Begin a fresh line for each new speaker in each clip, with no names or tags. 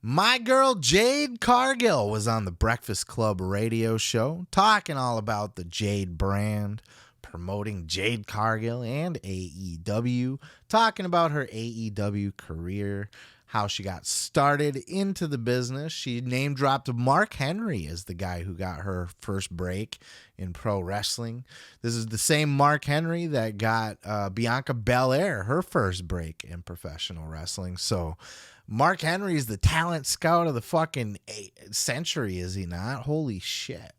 My girl Jade Cargill was on the Breakfast Club radio show talking all about the Jade brand, promoting Jade Cargill and AEW, talking about her AEW career, how she got started into the business. She name dropped Mark Henry as the guy who got her first break in pro wrestling. This is the same Mark Henry that got Bianca Belair her first break in professional wrestling. So Mark Henry is the talent scout of the fucking century, is he not? Holy shit.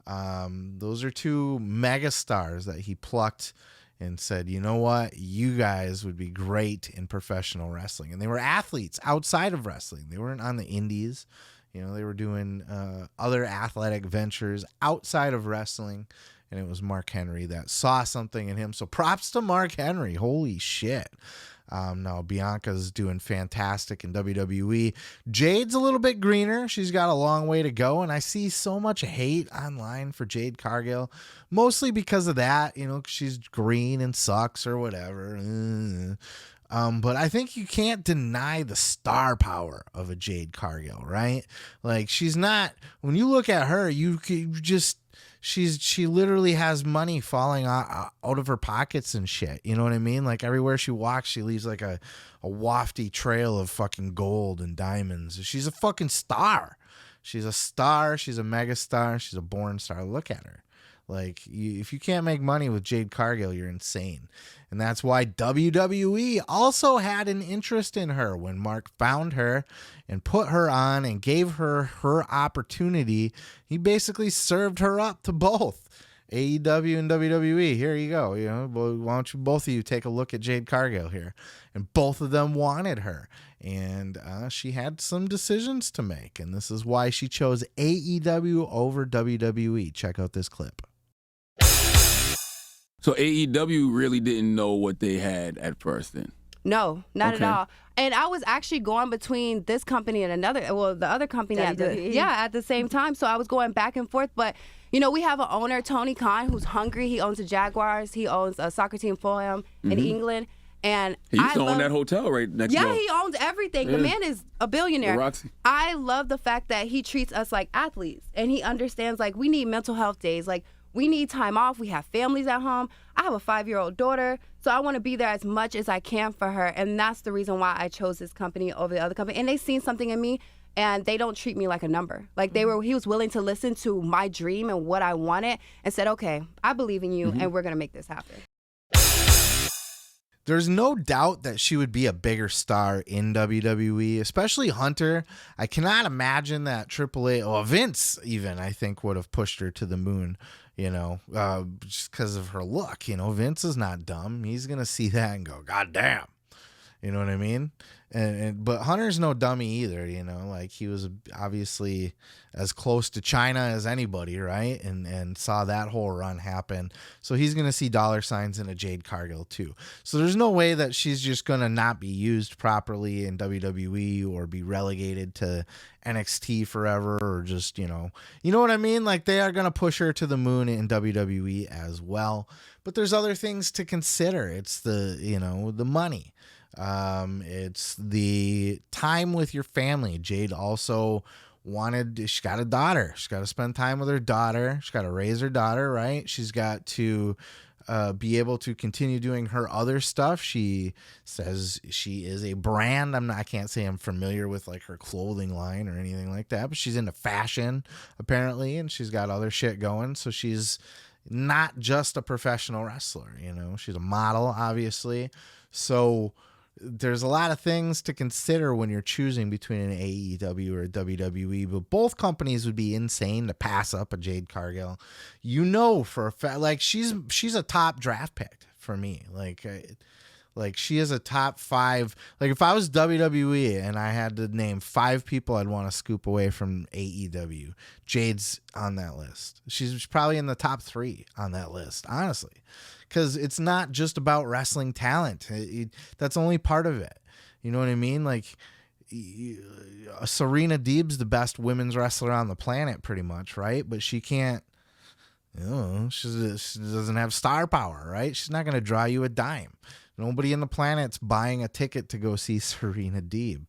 Those are two mega stars that he plucked and said, you know what, you guys would be great in professional wrestling. And they were athletes outside of wrestling. They weren't on the indies. You know, they were doing other athletic ventures outside of wrestling. And it was Mark Henry that saw something in him. So props to Mark Henry. Holy shit. Now Bianca's doing fantastic in WWE. Jade's a little bit greener. She's got a long way to go. And I see so much hate online for Jade Cargill, mostly because of that, you know, she's green and sucks or whatever. But I think you can't deny the star power of a Jade Cargill, right? Like, she's not, when you look at her, you just, she literally has money falling out of her pockets and shit. You know what I mean? Like, everywhere she walks, she leaves like a wafty trail of fucking gold and diamonds. She's a fucking star. She's a star. She's a mega star. She's a born star. Look at her. Like, if you can't make money with Jade Cargill, you're insane. And that's why WWE also had an interest in her when Mark found her and put her on and gave her her opportunity. He basically served her up to both AEW and WWE. Here you go. You know, why don't you both of you take a look at Jade Cargill here? And both of them wanted her. And she had some decisions to make. And this is why she chose AEW over WWE. Check out this clip.
So AEW really didn't know what they had at first then?
No, not at all. And I was actually going between this company and another, well, the other company at the same time. So I was going back and forth. But, you know, we have an owner, Tony Khan, who's hungry. He owns the Jaguars. He owns a soccer team Fulham in England. And
he used to own that hotel right next door.
Yeah, he owns everything. Yeah. The man is a billionaire.
Roxy.
I love the fact that he treats us like athletes. And he understands, like, we need mental health days. Like, we need time off. We have families at home. I have a 5-year-old daughter, so I want to be there as much as I can for her. And that's the reason why I chose this company over the other company. And they seen something in me, and they don't treat me like a number. Like, he was willing to listen to my dream and what I wanted and said, okay, I believe in you, and we're going to make this happen.
There's no doubt that she would be a bigger star in WWE, especially Hunter. I cannot imagine that AAA, or Vince even, I think, would have pushed her to the moon, you know, just because of her look. You know, Vince is not dumb. He's going to see that and go, God damn. You know what I mean? But Hunter's no dummy either, you know, like, he was obviously as close to China as anybody, right? And saw that whole run happen. So he's going to see dollar signs in a Jade Cargill too. So there's no way that she's just going to not be used properly in WWE or be relegated to NXT forever, or just, you know what I mean? Like, they are going to push her to the moon in WWE as well. But there's other things to consider. It's the, you know, the money. It's the time with your family. Jade also she's got a daughter. She's got to spend time with her daughter. She's got to raise her daughter, right? She's got to be able to continue doing her other stuff. She says she is a brand. I can't say I'm familiar with, like, her clothing line or anything like that, but she's into fashion apparently, and she's got other shit going. So she's not just a professional wrestler, you know, she's a model, obviously. So there's a lot of things to consider when you're choosing between an AEW or a WWE, but both companies would be insane to pass up a Jade Cargill. You know, for a fact, like, she's a top draft pick for me. Like, she is a top 5. Like, if I was WWE and I had to name 5 people I'd want to scoop away from AEW, Jade's on that list. She's probably in the top 3 on that list, honestly. Because it's not just about wrestling talent. That's only part of it. You know what I mean? Like, Serena Deeb's the best women's wrestler on the planet, pretty much, right? But she can't, you know, she doesn't have star power, right? She's not going to draw you a dime. Nobody in the planet's buying a ticket to go see Serena Deeb.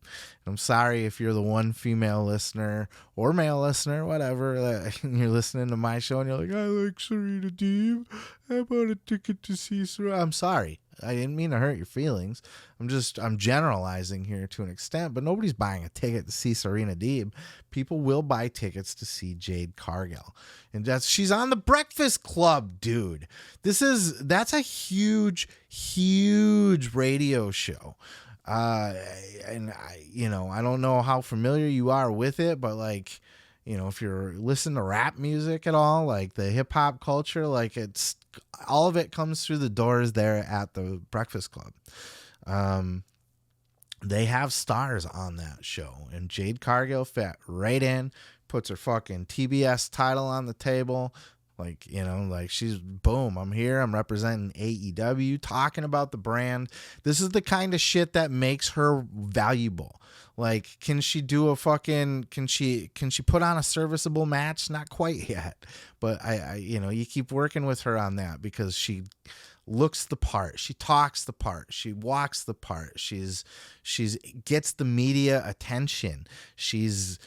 I'm sorry if you're the one female listener or male listener, whatever, and you're listening to my show and you're like, I like Serena Deeb. I bought a ticket to see Serena. I'm sorry. I didn't mean to hurt your feelings. I'm generalizing here to an extent, but nobody's buying a ticket to see Serena Deeb. People will buy tickets to see Jade Cargill. And she's on the Breakfast Club, dude. That's a huge, huge radio show. And I don't know how familiar you are with it, but like, if you're listening to rap music at all, like the hip hop culture, like it's all of it comes through the doors there at the Breakfast Club. They have stars on that show, and Jade Cargill fit right in, puts her fucking TBS title on the table. Like, she's boom, I'm here. I'm representing AEW, talking about the brand. This is the kind of shit that makes her valuable. Like, can she do can she put on a serviceable match? Not quite yet. But you keep working with her on that because she looks the part. She talks the part. She walks the part. She's gets the media attention. She's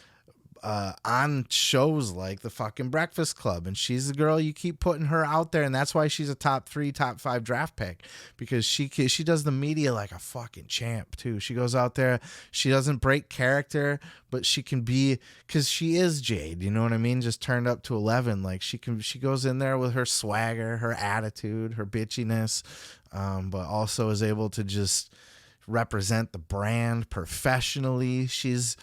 on shows like the fucking Breakfast Club, and she's the girl you keep putting her out there, and that's why she's a top 3, top 5 draft pick, because she does the media like a fucking champ too. She goes out there, she doesn't break character, but she can be, because she is Jade, you know what I mean, just turned up to 11. Like she goes in there with her swagger, her attitude, her bitchiness, but also is able to just represent the brand professionally. She is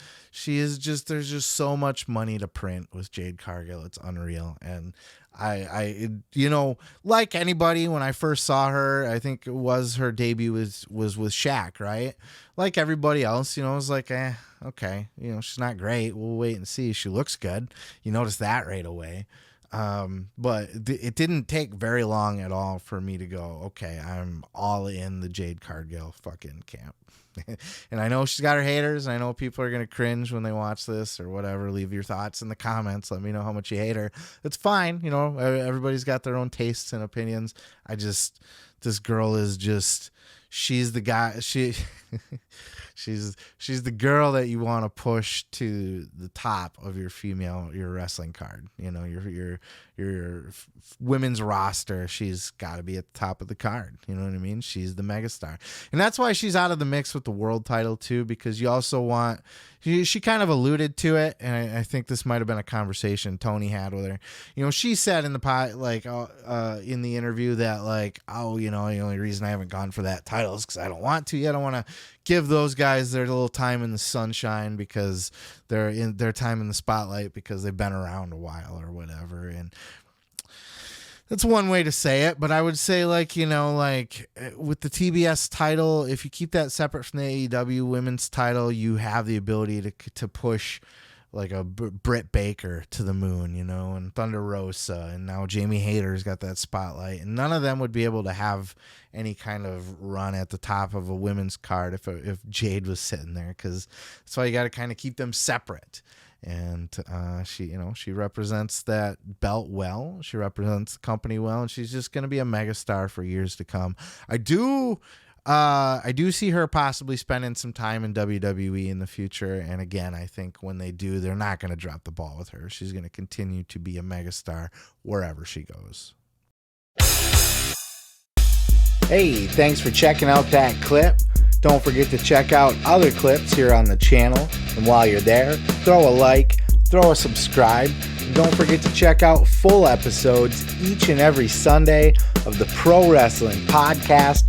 just, there's just so much money to print with Jade Cargill. It's unreal. And I like anybody, when I first saw her, I think it was her debut was with Shaq, right? Like everybody else, I was like, okay, she's not great. We'll wait and see. She looks good. You notice that right away. But it didn't take very long at all for me to go, okay, I'm all in the Jade Cargill fucking camp. And I know she's got her haters, and I know people are going to cringe when they watch this or whatever. Leave your thoughts in the comments. Let me know how much you hate her. It's fine. Everybody's got their own tastes and opinions. This girl is just, she's the guy. She's the girl that you want to push to the top of your wrestling card. Your women's roster. She's got to be at the top of the card. You know what I mean? She's the megastar, and that's why she's out of the mix with the world title too. Because you also want. She kind of alluded to it, and I think this might have been a conversation Tony had with her. She said in the in the interview that the only reason I haven't gone for that title is because I don't want to yet. I don't want to give those guys their little time in the sunshine because they're in their time in the spotlight because they've been around a while or whatever. And that's one way to say it, but I would say with the TBS title, if you keep that separate from the AEW women's title, you have the ability to push like a Britt Baker to the moon, and Thunder Rosa, and now Jamie Hayter's got that spotlight, and none of them would be able to have any kind of run at the top of a women's card if Jade was sitting there, because that's why you got to kind of keep them separate. And she represents that belt well. She represents the company well, and she's just going to be a megastar for years to come. I do see her possibly spending some time in WWE in the future. And again, I think when they do, they're not going to drop the ball with her. She's going to continue to be a megastar wherever she goes. Hey, thanks for checking out that clip. Don't forget to check out other clips here on the channel. And while you're there, throw a like, throw a subscribe. And don't forget to check out full episodes each and every Sunday of the Pro Wrestling Podcast.